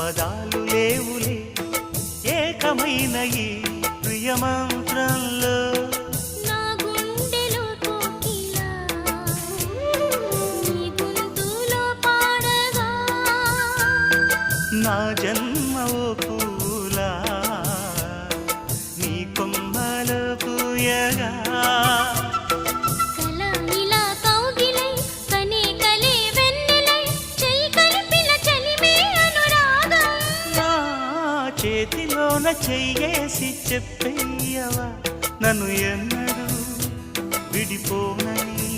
పదాలు లేవులే ఏకమైన ఈ ప్రియమంత్రంలో. నా గుండెలో కోకిలా నీ గొంతులో పాడగా, నా జన్మ ఓ పూలా నీ కొమ్మలో పూయగా. కల ఇలా కౌగిలై కనే కలే వెన్నెలై చెయ్యి కలిపిన చలిమే అనురాగం. నా చేతిలోన చెయ్యేసి చెప్పేయవా నన్ను ఎన్నడూ విడిపోనని.